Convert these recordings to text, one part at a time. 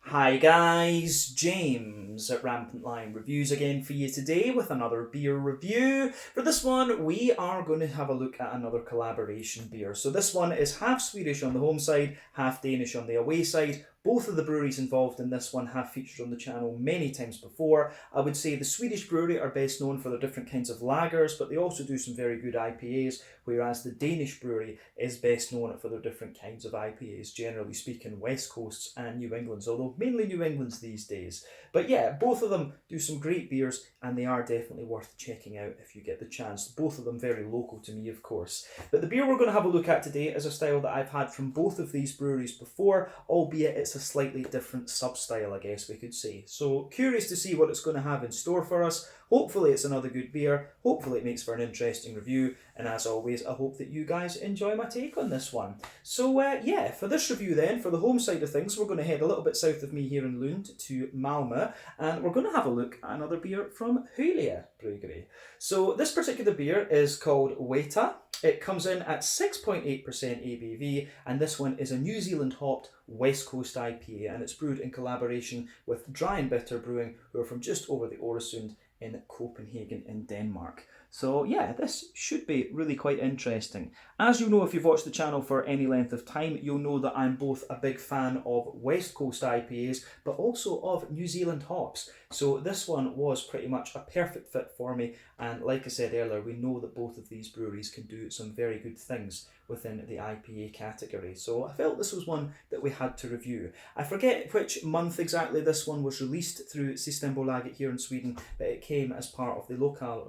Hi guys, James at Rampant Lion Reviews again for you today with another beer review. For this one, we are going to have a look at another collaboration beer. So this one is half Swedish on the home side, half Danish on the away side. Both of the breweries involved in this one have featured on the channel many times before. I would say the Swedish brewery are best known for their different kinds of lagers, but they also do some very good IPAs, whereas the Danish brewery is best known for their different kinds of IPAs, generally speaking West Coasts and New Englands, although mainly New Englands these days. But yeah, both of them do some great beers and they are definitely worth checking out if you get the chance. Both of them very local to me, of course. But the beer we're going to have a look at today is a style that I've had from both of these breweries before, albeit it's a slightly different sub-style, I guess we could say. So curious to see what it's going to have in store for us. Hopefully it's another good beer, hopefully it makes for an interesting review, and as always I hope that you guys enjoy my take on this one. So yeah, for this review then, for the home side of things, we're going to head a little bit south of me here in Lund to Malmö, and we're going to have a look at another beer from Hyllie Bryggeri. So this particular beer is called Wēta. It comes in at 6.8% ABV, and this one is a New Zealand hopped West Coast IPA, and it's brewed in collaboration with Dry and Bitter Brewing, who are from just over the Øresund in Copenhagen in Denmark. So yeah, this should be really quite interesting. As you know, if you've watched the channel for any length of time, you'll know that I'm both a big fan of West Coast IPAs, but also of New Zealand hops. So this one was pretty much a perfect fit for me, and like I said earlier, we know that both of these breweries can do some very good things within the IPA category. So I felt this was one that we had to review. I forget which month exactly this one was released through Systembolaget here in Sweden, but it came as part of the Lokal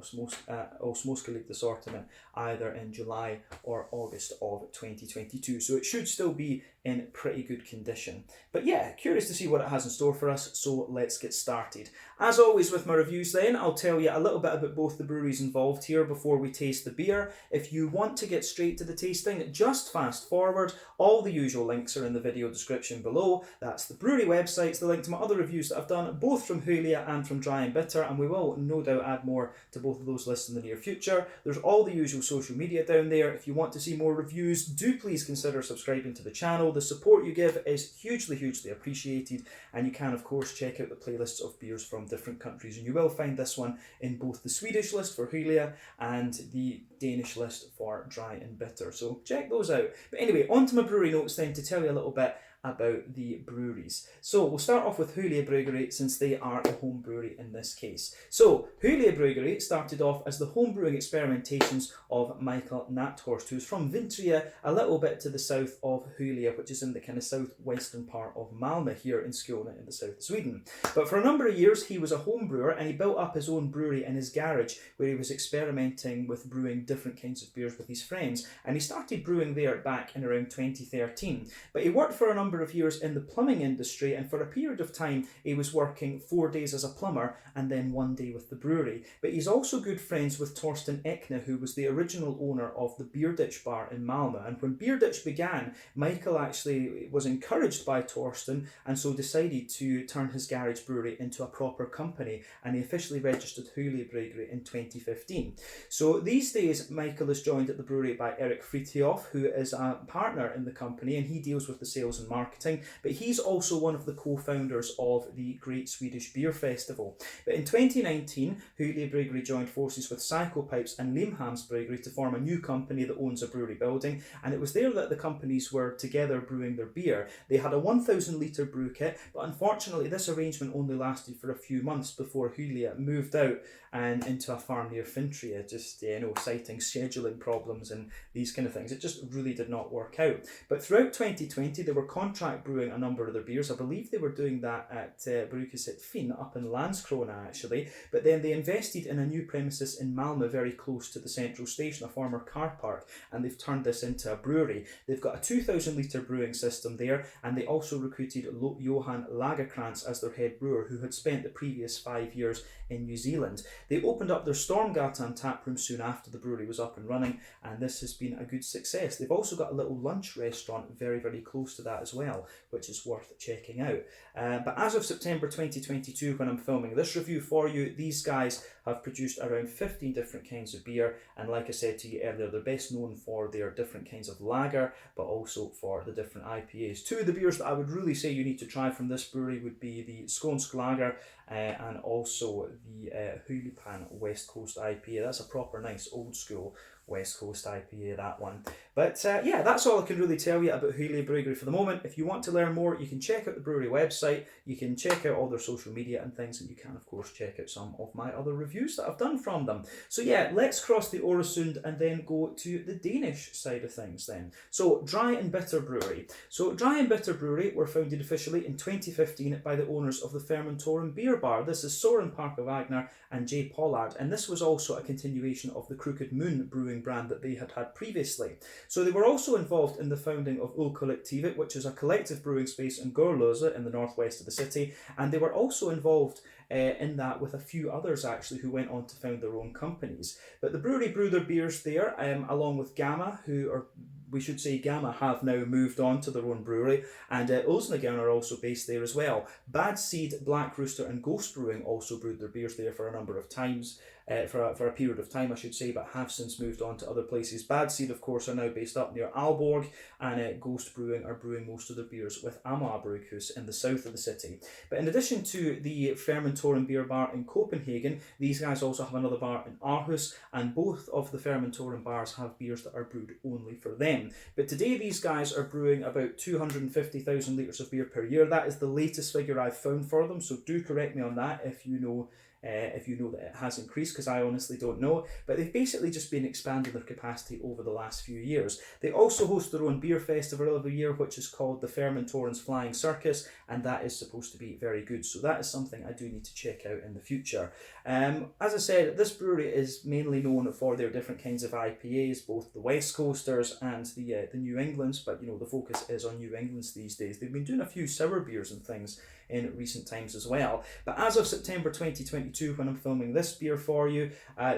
or Småskaligt assortment either in July or August of 2022. So it should still be in pretty good condition. But yeah, curious to see what it has in store for us, so let's get started. As always with my reviews then, I'll tell you a little bit about both the breweries involved here before we taste the beer. If you want to get straight to the tasting, just fast forward. All the usual links are in the video description below. That's the brewery websites, the link to my other reviews that I've done, both from Hyllie and from Dry and Bitter, and we will no doubt add more to both of those lists in the near future. There's all the usual social media down there. If you want to see more reviews, do please consider subscribing to the channel. The support you give is hugely appreciated, and you can of course check out the playlists of beers from different countries, and you will find this one in both the Swedish list for Hyllie and the Danish list for Dry and Bitter, so check those out. But anyway, on to my brewery notes then to tell you a little bit about the breweries. So we'll start off with Hyllie Bryggeri, since they are the home brewery in this case. So Hyllie Bryggeri started off as the home brewing experimentations of Michael Nathorst, who's from Vintria, a little bit to the south of Hyllie, which is in the kind of southwestern part of Malmö here in Skåne in the south of Sweden. But for a number of years he was a home brewer, and he built up his own brewery in his garage where he was experimenting with brewing different kinds of beers with his friends, and he started brewing there back in around 2013. But he worked for a number of years in the plumbing industry, and for a period of time he was working 4 days as a plumber and then 1 day with the brewery. But he's also good friends with Torsten Ekne, who was the original owner of the Beer Ditch bar in Malmö. And when Beer Ditch began, Michael actually was encouraged by Torsten, and so decided to turn his garage brewery into a proper company, and he officially registered Hyllie Bryggeri in 2015. So these days Michael is joined at the brewery by Erik Fritiof, who is a partner in the company, and he deals with the sales and marketing, but he's also one of the co-founders of the Great Swedish Beer Festival. But in 2019, Hyllie Bryggeri joined forces with Psychopipes and Limhamns Bryggeri to form a new company that owns a brewery building, and it was there that the companies were together brewing their beer. They had a 1,000 litre brew kit, but unfortunately this arrangement only lasted for a few months before Hyllie moved out and into a farm near Vintria, just citing scheduling problems and these kind of things. It just really did not work out. But throughout 2020 they were contract brewing a number of their beers. I believe they were doing that at Brukeset Finn up in Landskrona actually, but then they invested in a new premises in Malmö very close to the central station, a former car park, and they've turned this into a brewery. They've got a 2,000 litre brewing system there, and they also recruited Johan Lagerkrantz as their head brewer, who had spent the previous 5 years in New Zealand. They opened up their Stormgatan tap room soon after the brewery was up and running, and this has been a good success. They've also got a little lunch restaurant very close to that as well, which is worth checking out. But as of September 2022, when I'm filming this review for you, these guys have produced around 15 different kinds of beer, and like I said to you earlier, they're best known for their different kinds of lager, but also for the different IPAs. Two of the beers that I would really say you need to try from this brewery would be the Skånsk Lager and also the Hyllie West Coast IPA. That's a proper nice old school West Coast IPA, that one. But yeah, that's all I can really tell you about Hyllie Bryggeri for the moment. If you want to learn more, you can check out the brewery website, you can check out all their social media and things, and you can of course check out some of my other reviews that I've done from them. So yeah, let's cross the Øresund and then go to the Danish side of things then. So Dry and Bitter Brewery. So Dry and Bitter Brewery were founded officially in 2015 by the owners of the Fermentorum beer bar. This is Søren Parker Wagner and Jay Pollard, and this was also a continuation of the Crooked Moon brewing brand that they had previously. So they were also involved in the founding of Ølkollektivet, which is a collective brewing space in Gørløse in the northwest of the city, and they were also involved in that with a few others actually who went on to found their own companies. But the brewery brew their beers there along with Gamma, who are, we should say Gamma have now moved on to their own brewery, and Olsnagern are also based there as well. Bad Seed, Black Rooster and Ghost Brewing also brewed their beers there for a number of times, for a period of time I should say, but have since moved on to other places. Bad Seed of course are now based up near Aalborg, and Ghost Brewing are brewing most of their beers with Amager Bryghus in the south of the city. But in addition to the Fermentorum beer bar in Copenhagen, these guys also have another bar in Aarhus, and both of the Fermentorum bars have beers that are brewed only for them. But today these guys are brewing about 250,000 litres of beer per year. That is the latest figure I've found for them, so do correct me on that if you know that it has increased, because I honestly don't know. But they've basically just been expanding their capacity over the last few years. They also host their own beer festival every year, which is called the Fermentorum's Flying Circus, and that is supposed to be very good. So that is something I do need to check out in the future. As I said, this brewery is mainly known for their different kinds of IPAs, both the West Coasters and the New Englands, but you know, the focus is on New Englands these days. They've been doing a few sour beers and things in recent times as well. But as of September 2022, when I'm filming this beer for you,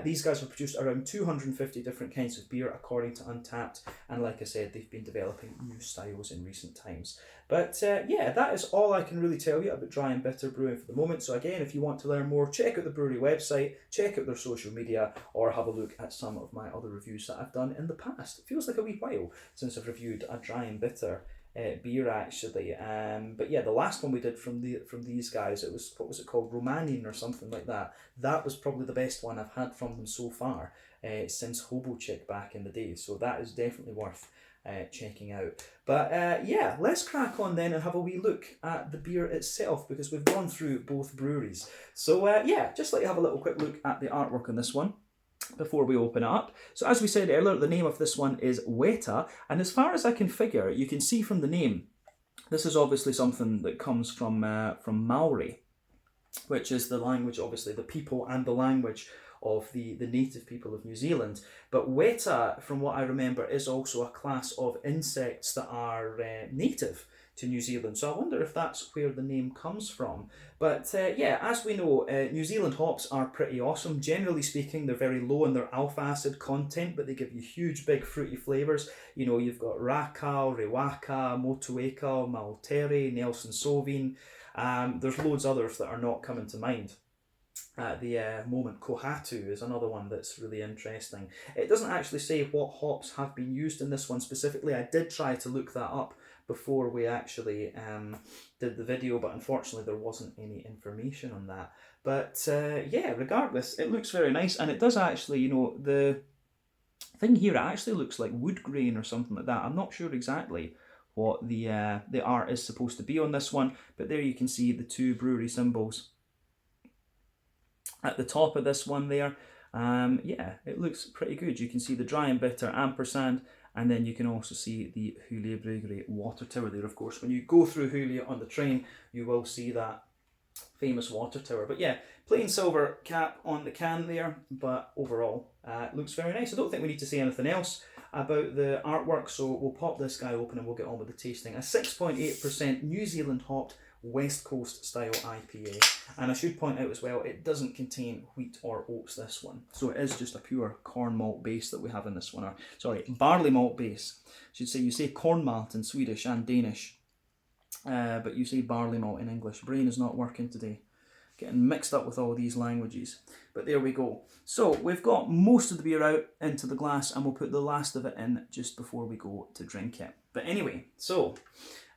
these guys have produced around 250 different kinds of beer according to Untappd, and like I said, they've been developing new styles in recent times. But yeah, that is all I can really tell you about Dry and Bitter Brewing for the moment. So again, if you want to learn more, check out the brewery website, check out their social media, or have a look at some of my other reviews that I've done in the past. It feels like a wee while since I've reviewed a Dry and Bitter beer actually, but yeah, the last one we did from these guys, it was, what was it called, Romanin or something like that. That was probably the best one I've had from them so far since Hobo Chick back in the day, so that is definitely worth checking out. But yeah, let's crack on then and have a wee look at the beer itself, because we've gone through both breweries. So yeah, just like to have a little quick look at the artwork on this one before we open it up. So as we said earlier, the name of this one is Weta, and as far as I can figure, you can see from the name, this is obviously something that comes from Maori, which is the language, obviously the people and the language of the native people of New Zealand. But Weta, from what I remember, is also a class of insects that are native to New Zealand. So I wonder if that's where the name comes from. But yeah, as we know, New Zealand hops are pretty awesome. Generally speaking, they're very low in their alpha acid content, but they give you huge, big fruity flavours. You know, you've got Rakau, Rewaka, Motueka, Maltere, Nelson Sauvin. There's loads others that are not coming to mind at the moment. Kohatu is another one that's really interesting. It doesn't actually say what hops have been used in this one specifically. I did try to look that up before we actually did the video, but unfortunately there wasn't any information on that. But yeah, regardless, it looks very nice, and it does actually, you know, the thing here, it actually looks like wood grain or something like that. I'm not sure exactly what the art is supposed to be on this one, but there you can see the two brewery symbols at the top of this one there. Yeah, it looks pretty good. You can see the Dry and Bitter ampersand, and then you can also see the Hyllie Bryggeri water tower there. Of course, when you go through Hyllie on the train, you will see that famous water tower. But yeah, plain silver cap on the can there, but overall it looks very nice. I don't think we need to say anything else about the artwork, so we'll pop this guy open and we'll get on with the tasting. A 6.8% New Zealand hopped West Coast style IPA, and I should point out as well, it doesn't contain wheat or oats, this one, so it is just a pure corn malt base that we have in this one, or sorry, barley malt base. I should say, you say corn malt in Swedish and Danish, But you say barley malt in English. Brain is not working today. Getting mixed up with all these languages. But there we go. So we've got most of the beer out into the glass, and we'll put the last of it in just before we go to drink it. But anyway, so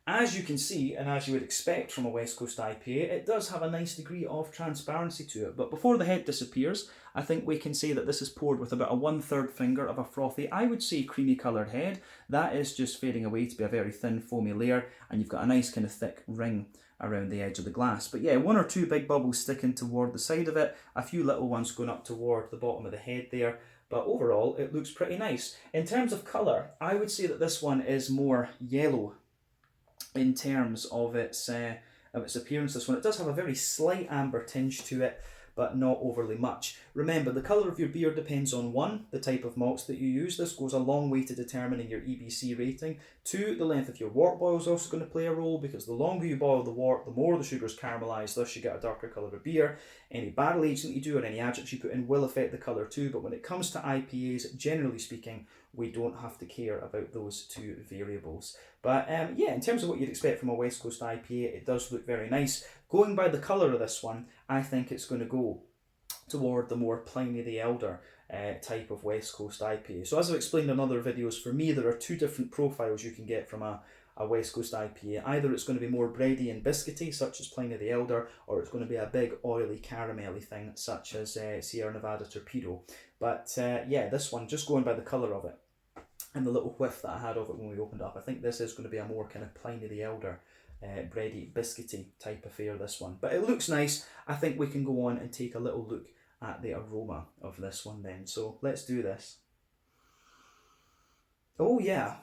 as you can see, and as you would expect from a West Coast IPA, it does have a nice degree of transparency to it. But before the head disappears, I think we can say that this is poured with about a 1/3 finger of a frothy, I would say creamy coloured head. That is just fading away to be a very thin foamy layer, and you've got a nice kind of thick ring around the edge of the glass. But yeah, 1 or 2 big bubbles sticking toward the side of it, a few little ones going up toward the bottom of the head there. But overall, it looks pretty nice. In terms of colour, I would say that this one is more yellow in terms of its appearance. This one, it does have a very slight amber tinge to it, but not overly much. Remember, the colour of your beer depends on 1, the type of malts that you use. This goes a long way to determining your EBC rating. 2, the length of your wort boil is also going to play a role, because the longer you boil the wort, the more the sugars caramelise, thus you get a darker colour of beer. Any barrel aging that you do or any adjuncts you put in will affect the colour too, but when it comes to IPAs, generally speaking, we don't have to care about those 2 variables. But yeah, in terms of what you'd expect from a West Coast IPA, it does look very nice. Going by the colour of this one, I think it's going to go toward the more Pliny the Elder type of West Coast IPA. So as I've explained in other videos, for me there are 2 different profiles you can get from a West Coast IPA. Either it's going to be more bready and biscuity, such as Pliny the Elder, or it's going to be a big oily caramelly thing, such as Sierra Nevada Torpedo. But yeah, this one, just going by the colour of it, and the little whiff that I had of it when we opened up, I think this is going to be a more kind of Pliny the Elder, bready, biscuity type affair, this one. But it looks nice. I think we can go on and take a little look at the aroma of this one then. So let's do this. Oh yeah,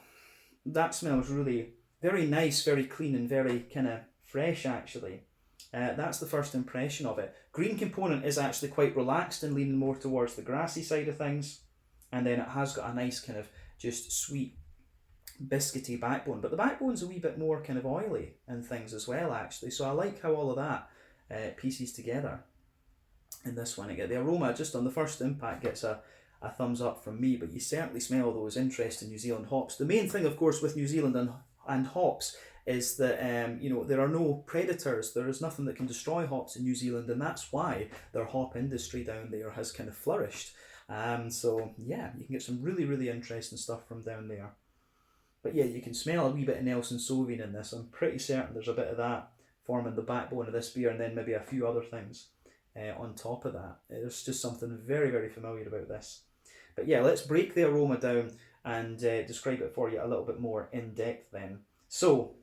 that smells really very nice, very clean, and very kind of fresh actually. That's the first impression of it. Green component is actually quite relaxed and leaning more towards the grassy side of things. And then it has got a nice kind of just sweet biscuity backbone, but the backbone's a wee bit more kind of oily and things as well actually, so I like how all of that pieces together in this one. Again, the aroma just on the first impact gets a thumbs up from me, but you certainly smell those interesting New Zealand hops. The main thing of course with New Zealand and hops is that you know, there are no predators, there is nothing that can destroy hops in New Zealand, and that's why their hop industry down there has kind of flourished. So yeah, you can get some really, really interesting stuff from down there. But yeah, you can smell a wee bit of Nelson Sauvin in this. I'm pretty certain there's a bit of that forming the backbone of this beer, and then maybe a few other things on top of that. There's just something very, very familiar about this. But yeah, let's break the aroma down and describe it for you a little bit more in depth then. So,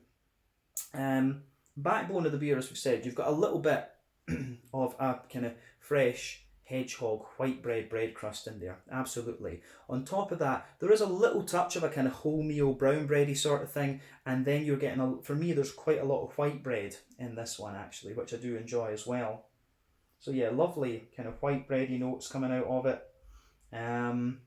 backbone of the beer, as we've said, you've got a little bit of a kind of fresh hedgehog white bread crust in there, absolutely. On top of that, there is a little touch of a kind of wholemeal brown bready sort of thing, and then you're getting, for me, there's quite a lot of white bread in this one actually, which I do enjoy as well. So yeah, lovely kind of white bready notes coming out of it. And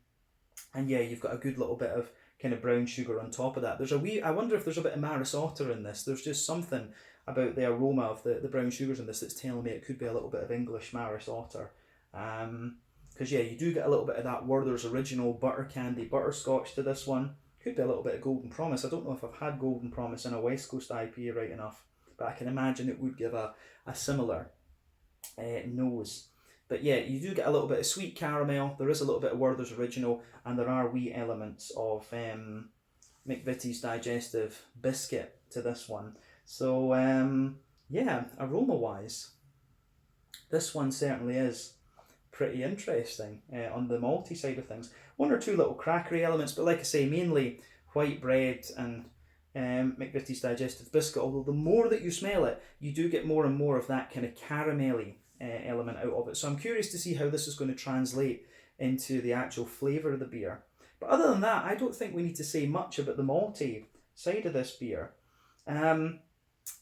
yeah, you've got a good little bit of kind of brown sugar on top of that. There's a wee, I wonder if there's a bit of Maris Otter in this. There's just something about the aroma of the brown sugars in this that's telling me it could be a little bit of English Maris Otter. Because yeah, you do get a little bit of that Werther's Original butter candy butterscotch to this one. Could be a little bit of Golden Promise. I don't know if I've had Golden Promise in a West Coast IPA right enough, but I can imagine it would give a similar nose. But yeah, you do get a little bit of sweet caramel, there is a little bit of Werther's Original, and there are wee elements of McVitie's Digestive Biscuit to this one. So yeah, aroma wise, this one certainly is pretty interesting on the malty side of things. 1 or 2 little crackery elements, but like I say, mainly white bread and McVitie's Digestive Biscuit, although the more that you smell it, you do get more and more of that kind of caramelly element out of it. So I'm curious to see how this is going to translate into the actual flavour of the beer. But other than that, I don't think we need to say much about the malty side of this beer.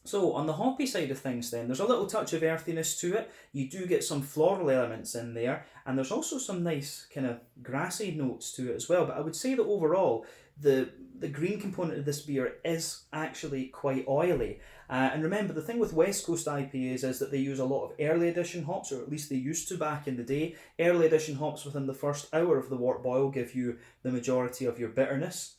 So on the hoppy side of things then, there's a little touch of earthiness to it. You do get some floral elements in there, and there's also some nice kind of grassy notes to it as well. But I would say that overall, the green component of this beer is actually quite oily. And remember, the thing with West Coast IPAs is that they use a lot of early edition hops, or at least they used to back in the day. Early edition hops within the first hour of the wort boil give you the majority of your bitterness.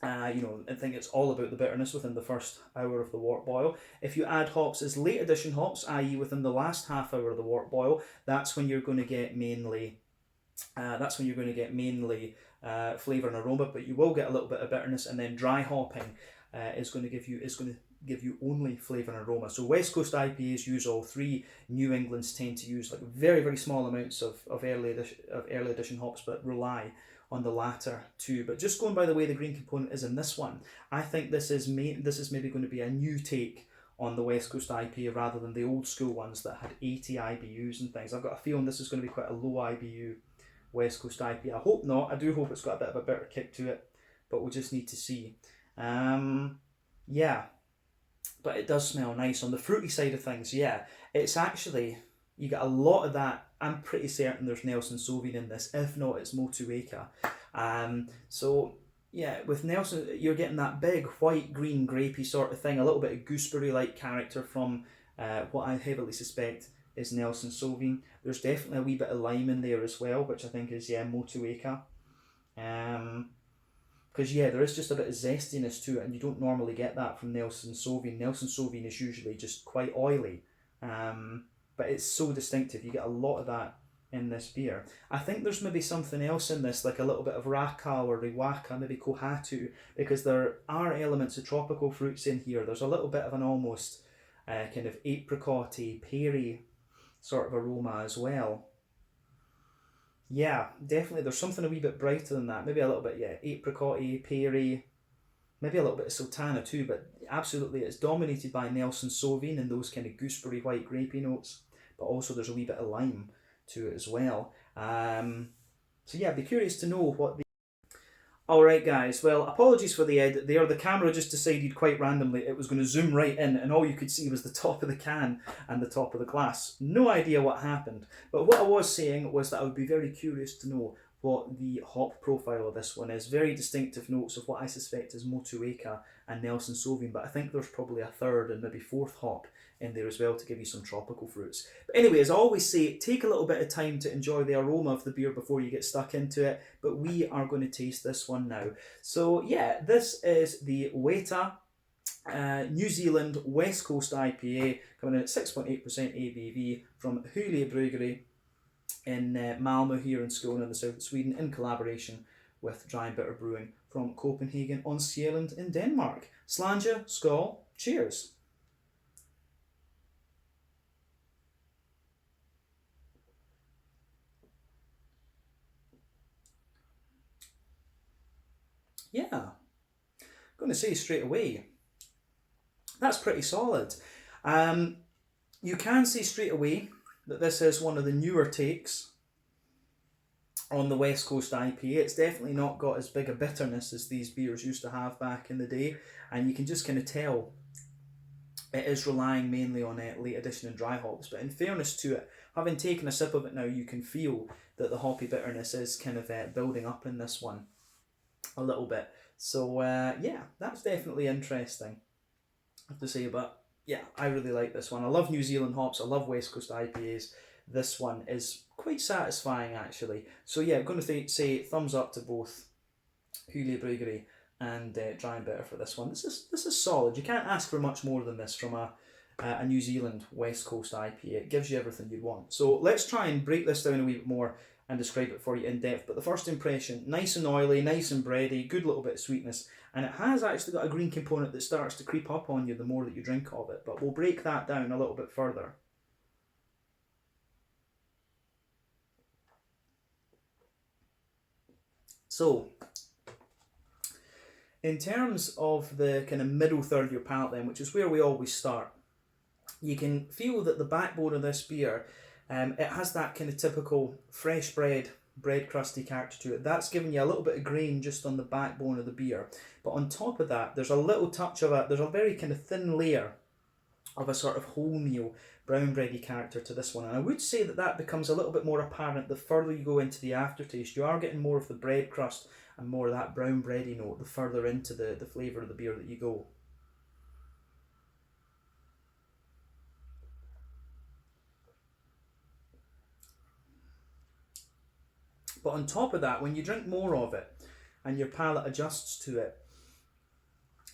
You know, I think it's all about the bitterness within the first hour of the wort boil. If you add hops as late addition hops, i.e. within the last half hour of the wort boil, that's when you're going to get mainly flavour and aroma, but you will get a little bit of bitterness, and then dry hopping is going to give you only flavour and aroma. So West Coast IPAs use all three. New England's tend to use like very, very small amounts of early edition hops, but rely on the latter two. But just going by the way the green component is in this one, I think this is maybe going to be a new take on the West Coast IPA rather than the old school ones that had 80 IBUs and things. I've got a feeling this is going to be quite a low IBU West Coast IPA. I hope not. I do hope it's got a bit of a bitter kick to it, but we'll just need to see. Yeah, but it does smell nice. On the fruity side of things, yeah, it's actually, you get a lot of that. I'm pretty certain there's Nelson Sauvin in this. If not, it's Motu Wēta. So yeah, with Nelson, you're getting that big white, green, grapey sort of thing, a little bit of gooseberry-like character from what I heavily suspect is Nelson Sauvin. There's definitely a wee bit of lime in there as well, which I think is, yeah, Motu Wēta. Because, yeah, there is just a bit of zestiness to it, and you don't normally get that from Nelson Sauvin. Nelson Sauvin is usually just quite oily. But it's so distinctive. You get a lot of that in this beer. I think there's maybe something else in this, like a little bit of raka or riwaka, maybe kohatu, because there are elements of tropical fruits in here. There's a little bit of an almost kind of apricot-y, peary sort of aroma as well. Yeah, definitely. There's something a wee bit brighter than that. Maybe a little bit, yeah, apricot-y, peary, maybe a little bit of sultana too, but absolutely it's dominated by Nelson Sauvin and those kind of gooseberry white grapey notes, but also there's a wee bit of lime to it as well. So yeah, I'd be curious to know what the... Alright guys, well, apologies for the edit there. The camera just decided quite randomly it was going to zoom right in, and all you could see was the top of the can and the top of the glass. No idea what happened, but what I was saying was that I would be very curious to know what the hop profile of this one is. Very distinctive notes of what I suspect is Motu Wēta and Nelson Sauvin, but I think there's probably a third and maybe fourth hop in there as well to give you some tropical fruits. But anyway, as I always say, take a little bit of time to enjoy the aroma of the beer before you get stuck into it, but we are going to taste this one now. So yeah, this is the Weta New Zealand West Coast IPA, coming in at 6.8% ABV from Hyllie Bryggeri in Malmö here in Skåne in the south of Sweden, in collaboration with Dry and Bitter Brewing from Copenhagen on Sjælland in Denmark. Slanja, skål, cheers. Yeah, I'm going to say straight away, that's pretty solid. You can see straight away that this is one of the newer takes on the West Coast IPA. It's definitely not got as big a bitterness as these beers used to have back in the day, and you can just kind of tell it is relying mainly on late addition and dry hops. But in fairness to it, having taken a sip of it now, you can feel that the hoppy bitterness is kind of building up in this one a little bit. So yeah, that's definitely interesting, I have to say. But yeah, I really like this one. I love New Zealand hops. I love West Coast IPAs. This one is quite satisfying actually. So yeah, I'm going to say thumbs up to both Hyllie Bryggeri and Dry and Bitter for this one. This is solid. You can't ask for much more than this from a New Zealand West Coast IPA. It gives you everything you'd want. So let's try and break this down a wee bit more and describe it for you in depth. But the first impression, nice and oily, nice and bready, good little bit of sweetness, and it has actually got a green component that starts to creep up on you the more that you drink of it, but we'll break that down a little bit further. So, in terms of the kind of middle third of your palate then, which is where we always start, you can feel that the backbone of this beer, it has that kind of typical fresh bread crusty character to it. That's giving you a little bit of grain just on the backbone of the beer. But on top of that, there's a little touch of there's a very kind of thin layer of a sort of wholemeal brown bready character to this one. And I would say that that becomes a little bit more apparent the further you go into the aftertaste. You are getting more of the bread crust and more of that brown bready note the further into the flavour of the beer that you go. But on top of that, when you drink more of it and your palate adjusts to it,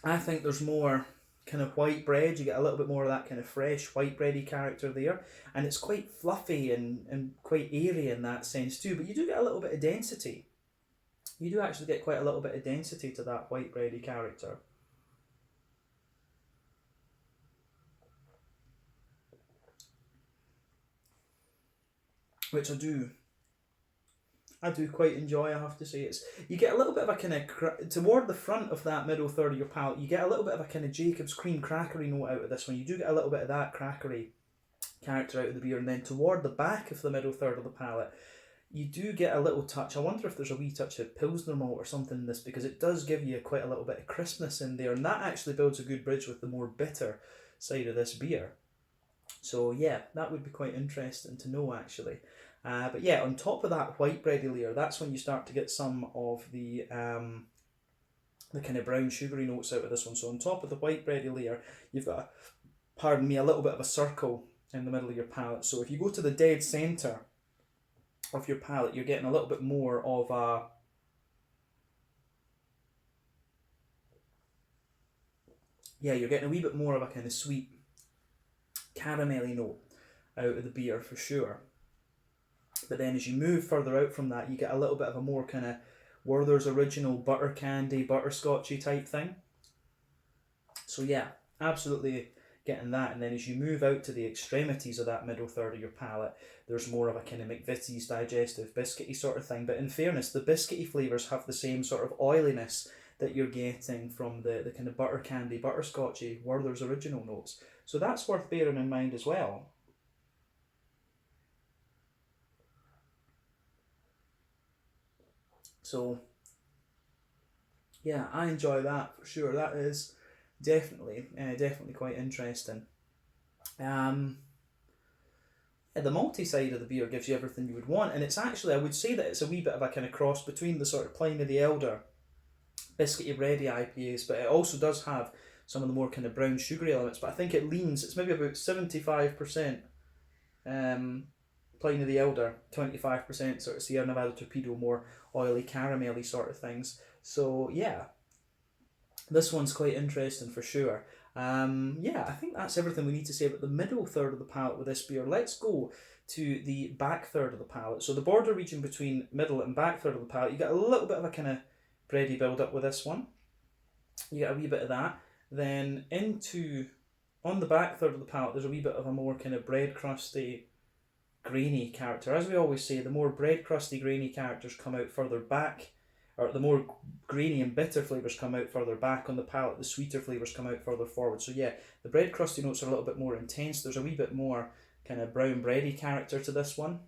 I think there's more kind of white bread. You get a little bit more of that kind of fresh white bready character there, and it's quite fluffy and quite airy in that sense too. But you do get a little bit of density. You do actually get quite a little bit of density to that white bready character. Which I do quite enjoy, I have to say. It's you get a little bit of a kind of toward the front of that middle third of your palate. You get a little bit of a kind of Jacob's cream crackery note out of this one. You do get a little bit of that crackery character out of the beer, and then toward the back of the middle third of the palate, you do get a little touch. I wonder if there's a wee touch of Pilsner malt or something in this, because it does give you quite a little bit of crispness in there, and that actually builds a good bridge with the more bitter side of this beer. So yeah, that would be quite interesting to know actually. But yeah, on top of that white bready layer, that's when you start to get some of the kind of brown sugary notes out of this one. So on top of the white bready layer, you've got, pardon me, a little bit of a circle in the middle of your palate. So if you go to the dead centre of your palate, you're getting a little bit more of a you're getting a wee bit more of a kind of sweet caramelly note out of the beer for sure. But then as you move further out from that, you get a little bit of a more kind of Werther's original butter candy, butterscotchy type thing. So yeah, absolutely getting that. And then as you move out to the extremities of that middle third of your palate, there's more of a kind of McVitie's digestive biscuity sort of thing. But in fairness, the biscuity flavours have the same sort of oiliness that you're getting from the kind of butter candy, butterscotchy Werther's original notes. So that's worth bearing in mind as well. So yeah, I enjoy that for sure. That is definitely quite interesting. The malty side of the beer gives you everything you would want, and it's actually, I would say that it's a wee bit of a kind of cross between the sort of Pliny the Elder biscuity bready IPAs, but it also does have some of the more kind of brown sugary elements. But I think it's maybe about 75% Pliny the Elder, 25% sort of Sierra Nevada Torpedo, more oily caramelly sort of things. So yeah, this one's quite interesting for sure. I think that's everything we need to say about the middle third of the palate with this beer. Let's go to the back third of the palate. So the border region between middle and back third of the palate, you get a little bit of a kind of bready build up with this one. You get a wee bit of that. Then on the back third of the palate, there's a wee bit of a more kind of bread crusty, grainy character. As we always say, the more bread crusty, grainy characters come out further back, or the more grainy and bitter flavours come out further back on the palate, the sweeter flavours come out further forward. So yeah, the bread crusty notes are a little bit more intense. There's a wee bit more kind of brown bready character to this one.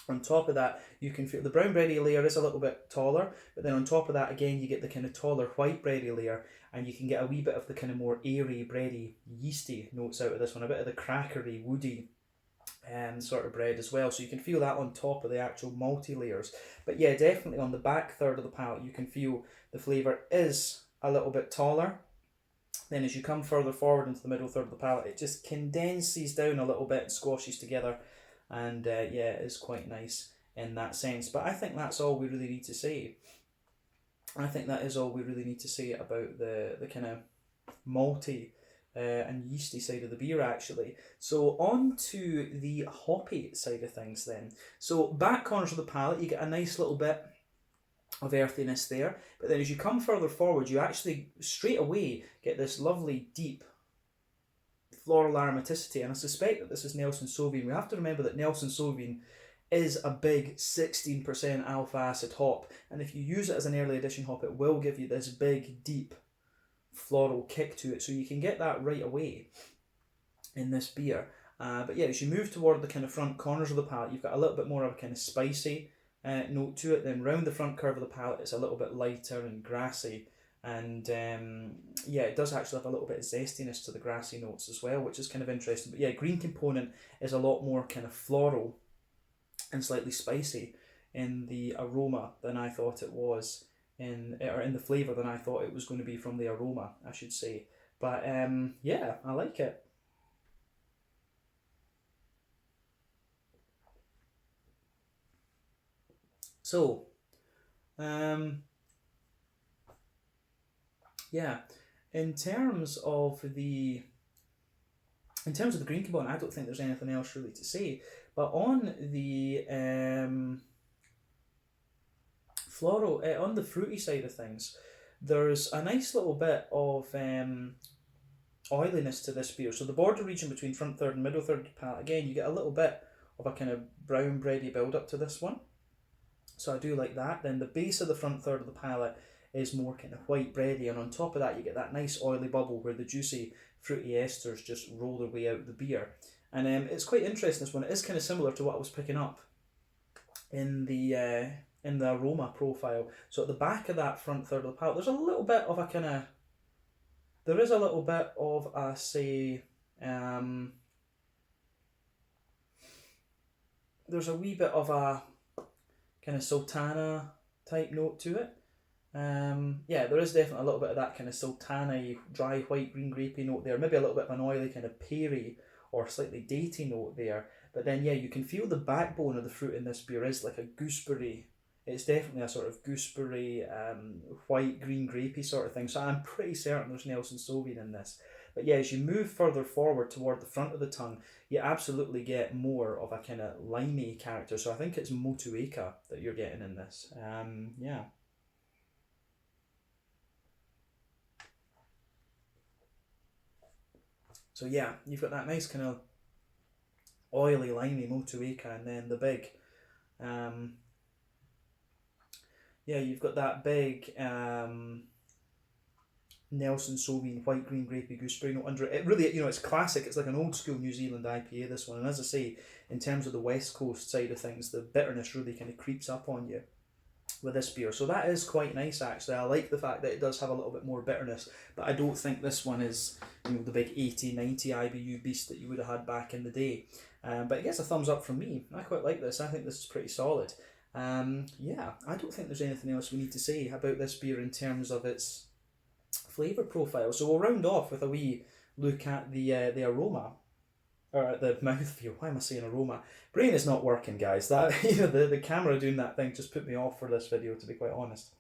On top of that, you can feel the brown bready layer is a little bit taller, but then on top of that, again, you get the kind of taller white bready layer, and you can get a wee bit of the kind of more airy, bready, yeasty notes out of this one, a bit of the crackery, woody sort of bread as well. So you can feel that on top of the actual malty layers. But yeah, definitely on the back third of the palate, you can feel the flavour is a little bit taller. Then as you come further forward into the middle third of the palate, it just condenses down a little bit and squashes together. And it is quite nice in that sense. But I think that's all we really need to say. I think that is all we really need to say about the kind of malty and yeasty side of the beer actually. So on to the hoppy side of things then. So back corners of the palate, you get a nice little bit of earthiness there. But then as you come further forward, you actually straight away get this lovely deep floral aromaticity, and I suspect that this is Nelson Sauvin. We have to remember that Nelson Sauvin is a big 16% alpha acid hop, and if you use it as an early addition hop, it will give you this big, deep floral kick to it, so you can get that right away in this beer. But yeah, as you move toward the kind of front corners of the palate, you've got a little bit more of a kind of spicy note to it. Then round the front curve of the palate, it's a little bit lighter and grassy. And it does actually have a little bit of zestiness to the grassy notes as well, which is kind of interesting. But yeah, green component is a lot more kind of floral and slightly spicy in the aroma than I thought it was in the flavour than I thought it was going to be from the aroma, I should say. But I like it. So, yeah, in terms of the green component, I don't think there's anything else really to say. But on the floral, on the fruity side of things, there's a nice little bit of oiliness to this beer. So the border region between front third and middle third of the palate, again, you get a little bit of a kind of brown bready build up to this one. So I do like that. Then the base of the front third of the palate is more kind of white bready, and on top of that you get that nice oily bubble where the juicy fruity esters just roll their way out of the beer. And it's quite interesting, this one. It is kind of similar to what I was picking up in the aroma profile. So at the back of that front third of the palate, there's a little bit of a kind of, there is a little bit of a, say, there's a wee bit of a kind of sultana type note to it. Yeah, there is definitely a little bit of that kind of sultana-y, dry white green grapey note there. Maybe a little bit of an oily kind of peary or slightly datey note there. But then, yeah, you can feel the backbone of the fruit in this beer is like a gooseberry. It's definitely a sort of gooseberry, white green grapey sort of thing. So I'm pretty certain there's Nelson Sauvin in this. But yeah, as you move further forward toward the front of the tongue, you absolutely get more of a kind of limey character. So I think it's Motueka that you're getting in this. Yeah. So yeah, you've got that nice kind of oily, limey Motueka, and then the big, yeah, you've got that big Nelson Sauvin white green grapey gooseberry note under it. It really, it's classic. It's like an old school New Zealand IPA, this one. And as I say, in terms of the West Coast side of things, the bitterness really kind of creeps up on you with this beer. So that is quite nice, actually. I like the fact that it does have a little bit more bitterness, but I don't think this one is, the big 80, 90 IBU beast that you would have had back in the day. But it gets a thumbs up from me. I quite like this. I think this is pretty solid. Yeah, I don't think there's anything else we need to say about this beer in terms of its flavour profile. So we'll round off with a wee look at the aroma, or the mouthfeel. Why am I saying aroma? Brain is not working, guys. That the camera doing that thing just put me off for this video, to be quite honest.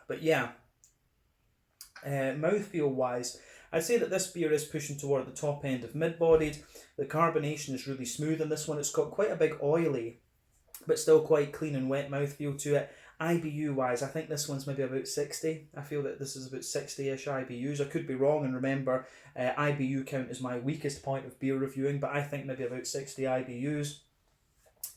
But yeah, mouthfeel wise, I'd say that this beer is pushing toward the top end of mid-bodied. The carbonation is really smooth in this one. It's got quite a big oily, but still quite clean and wet mouthfeel to it. IBU wise, I think this one's maybe about 60. I feel that this is about 60-ish IBUs. I could be wrong, and remember, IBU count is my weakest point of beer reviewing, but I think maybe about 60 IBUs.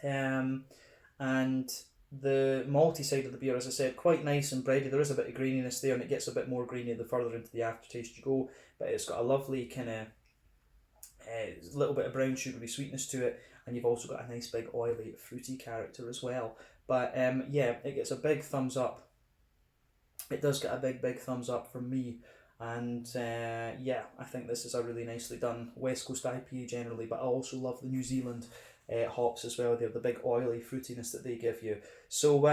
And the malty side of the beer, as I said, quite nice and bready. There is a bit of graininess there, and it gets a bit more grainy the further into the aftertaste you go, but it's got a lovely kind of little bit of brown sugary sweetness to it, and you've also got a nice big oily fruity character as well. But yeah, it gets a big thumbs up. It does get a big thumbs up from me. And yeah, I think this is a really nicely done West Coast IPA generally, but I also love the New Zealand hops as well. They're the big oily fruitiness that they give you. So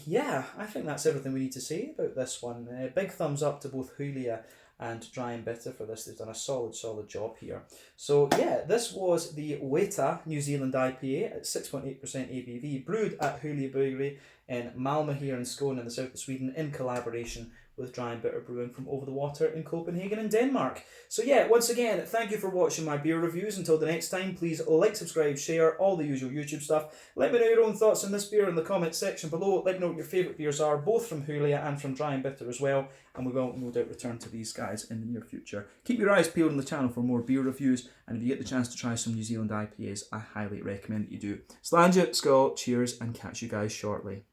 yeah, I think that's everything we need to say about this one. Big thumbs up to both Hyllie and Dry and Bitter for this. They've done a solid job here. So yeah, this was the Weta New Zealand IPA at 6.8% ABV, brewed at Hyllie Bryggeri in Malmö here in Skåne in the south of Sweden, in collaboration with Dry and Bitter Brewing from over the water in Copenhagen in Denmark. So yeah, once again, thank you for watching my beer reviews. Until the next time, please like, subscribe, share, all the usual YouTube stuff. Let me know your own thoughts on this beer in the comments section below. Let me know what your favourite beers are, both from Hyllie and from Dry and Bitter as well. And we will no doubt return to these guys in the near future. Keep your eyes peeled on the channel for more beer reviews. And if you get the chance to try some New Zealand IPAs, I highly recommend that you do. Slàinte, skål, cheers, and catch you guys shortly.